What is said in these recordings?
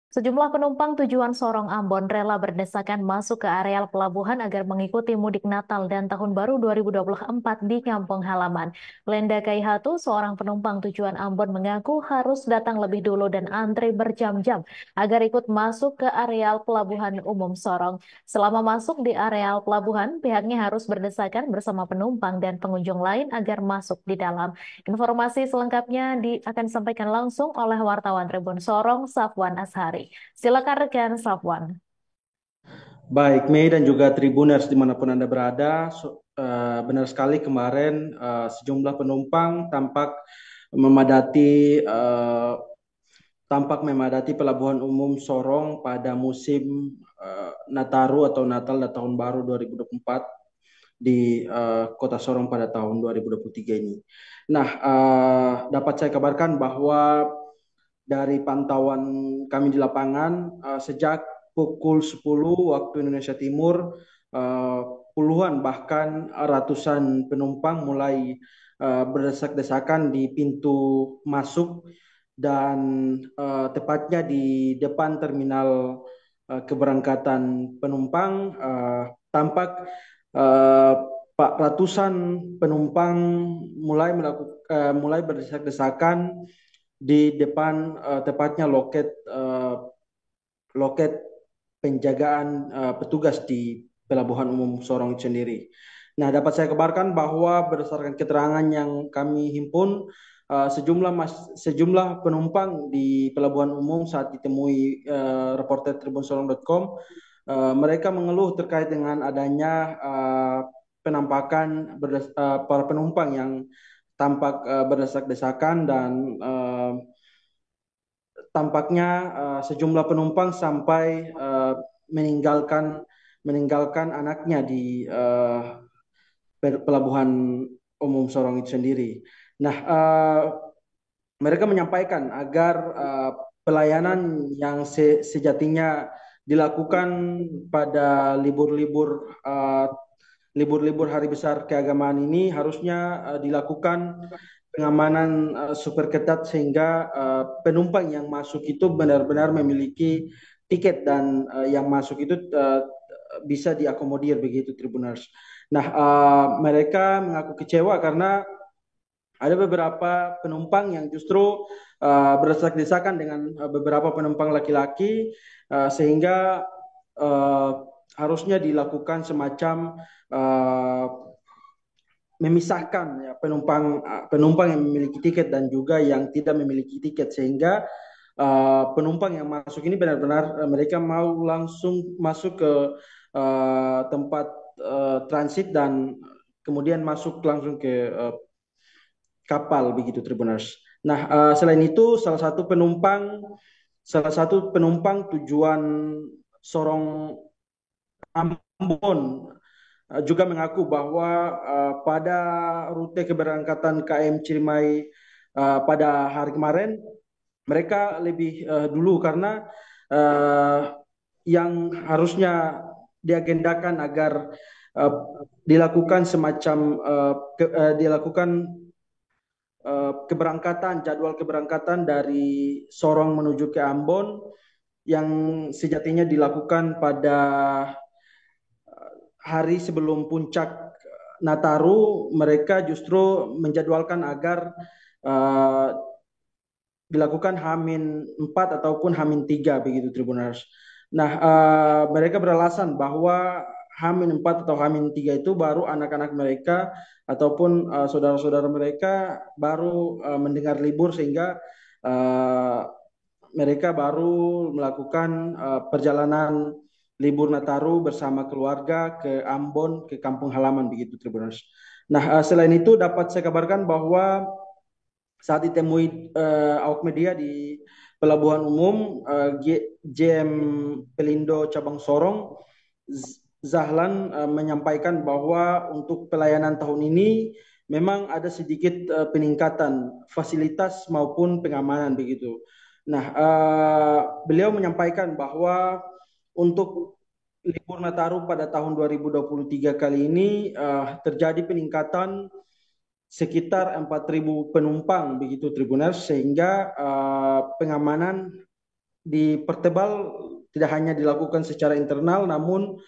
Sejumlah penumpang tujuan Sorong Ambon rela berdesakan masuk ke areal pelabuhan agar mengikuti mudik Natal dan Tahun Baru 2024 di kampung halaman. Lenda Kaihatu, seorang penumpang tujuan Ambon mengaku harus datang lebih dulu dan antri berjam-jam agar ikut masuk ke areal pelabuhan umum Sorong. Selama masuk di areal pelabuhan, pihaknya harus berdesakan bersama penumpang dan pengunjung lain agar masuk di dalam. Informasi selengkapnya akan disampaikan langsung oleh wartawan Tribun Sorong, Safwan Ashari. Silakan rekan Safwan. Baik, Mei dan juga Tribuners dimanapun Anda berada, benar sekali kemarin sejumlah penumpang memadati eh, memadati Pelabuhan Umum Sorong pada musim Nataru atau Natal dan Tahun Baru 2024 di Kota Sorong pada tahun 2023 ini. Nah, dapat saya kabarkan bahwa dari pantauan kami di lapangan, sejak pukul 10 waktu Indonesia Timur, eh, puluhan bahkan ratusan penumpang mulai berdesak-desakan di pintu masuk dan tepatnya di depan terminal keberangkatan penumpang, tampak eh, Pak ratusan penumpang mulai berdesak-desakan di depan tepatnya loket penjagaan petugas di Pelabuhan Umum Sorong sendiri. Nah, dapat saya kabarkan bahwa berdasarkan keterangan yang kami himpun, sejumlah penumpang di Pelabuhan Umum saat ditemui reporter tribunsorong.com, mereka mengeluh terkait dengan adanya penampakan para penumpang yang tampak berdesak-desakan dan tampaknya sejumlah penumpang sampai meninggalkan meninggalkan anaknya di Pelabuhan Umum Sorong itu sendiri. Nah, mereka menyampaikan agar pelayanan yang sejatinya dilakukan pada libur-libur hari besar keagamaan ini harusnya dilakukan pengamanan super ketat sehingga penumpang yang masuk itu benar-benar memiliki tiket dan yang masuk itu bisa diakomodir begitu Tribuners. Nah, mereka mengaku kecewa karena ada beberapa penumpang yang justru berdesak-desakan dengan beberapa penumpang laki-laki sehingga uh, harusnya dilakukan semacam uh, memisahkan ya, penumpang yang memiliki tiket dan juga yang tidak memiliki tiket sehingga penumpang yang masuk ini benar-benar mereka mau langsung masuk ke tempat transit dan kemudian masuk langsung ke kapal begitu Tribuners. Nah, selain itu salah satu penumpang tujuan Sorong Ambon juga mengaku bahwa pada rute keberangkatan KM Cirimai pada hari kemarin mereka lebih dulu karena uh, yang harusnya diagendakan agar uh, dilakukan semacam jadwal keberangkatan dari Sorong menuju ke Ambon yang sejatinya dilakukan pada hari sebelum puncak Nataru, mereka justru menjadwalkan agar uh, dilakukan Hamin 4 ataupun Hamin 3 begitu Tribuners. Nah, mereka beralasan bahwa Hamin 4 atau Hamin 3 itu baru anak-anak mereka ataupun saudara-saudara mereka baru mendengar libur sehingga uh, mereka baru melakukan perjalanan libur Nataru bersama keluarga ke Ambon, ke kampung halaman begitu Tribuners. Nah, selain itu dapat saya kabarkan bahwa saat ditemui awak media di Pelabuhan Umum JM Pelindo Cabang Sorong, Zahlan menyampaikan bahwa untuk pelayanan tahun ini memang ada sedikit peningkatan fasilitas maupun pengamanan begitu. Nah, beliau menyampaikan bahwa untuk libur Nataru pada tahun 2023 kali ini terjadi peningkatan sekitar 4.000 penumpang begitu Tribuners sehingga pengamanan dipertebal, tidak hanya dilakukan secara internal, namun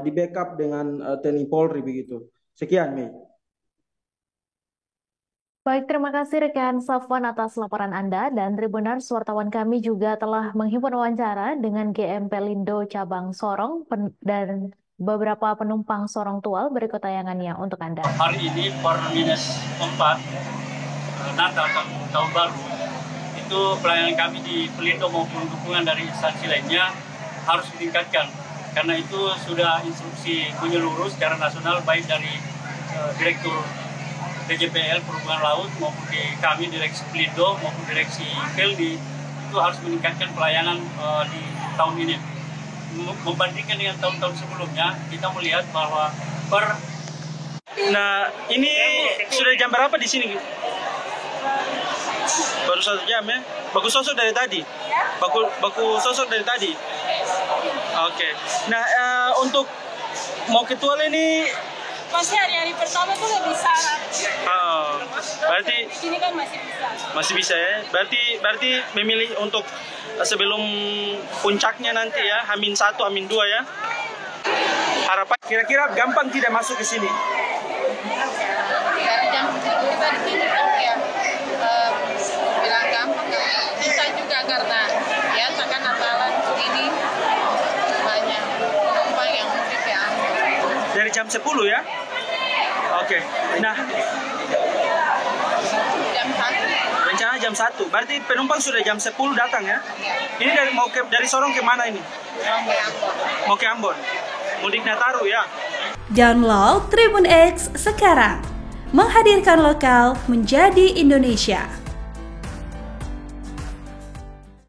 di backup dengan TNI Polri begitu. Sekian, Mei. Baik, terima kasih rekan Safwan atas laporan Anda dan Tribuners, wartawan kami juga telah menghimpun wawancara dengan GM Pelindo Cabang Sorong dan beberapa penumpang Sorong Tual. Berikut tayangannya untuk Anda. Hari ini per -4 Natal tahun baru itu pelayanan kami di Pelindo maupun dukungan dari instansi lainnya harus ditingkatkan, karena itu sudah instruksi menyeluruh secara nasional baik dari Direktur DJPL Perhubungan Laut maupun di kami Direksi Pelindo maupun Direksi Peldi, itu harus meningkatkan pelayanan di tahun ini. Membandingkan dengan tahun-tahun sebelumnya, kita melihat bahwa Nah, ini sudah jam berapa di sini? Baru 1 jam ya? Baku sosok dari tadi? Baku sosok dari tadi? Oke. Nah, untuk mau ketua ini masih hari-hari pertama tuh nggak bisa. Berarti Ini kan masih bisa. masih bisa ya. Berarti memilih untuk sebelum puncaknya nanti ya, H-1, H-2 ya. Harapan kira-kira gampang tidak masuk ke sini? Dari jam kita di sini tuh ya bilang gampang bisa juga, karena ya kan Natalan ini banyak penumpang yang mudik ya. Dari jam 10 ya? Oke. Nah, Jam 1. rencana jam 1. Berarti penumpang sudah jam 10 datang ya? Ini dari Sorong ke mana ini? Mau ke Ambon. Mudik Nataru ya? Download Tribun X sekarang. Menghadirkan lokal menjadi Indonesia.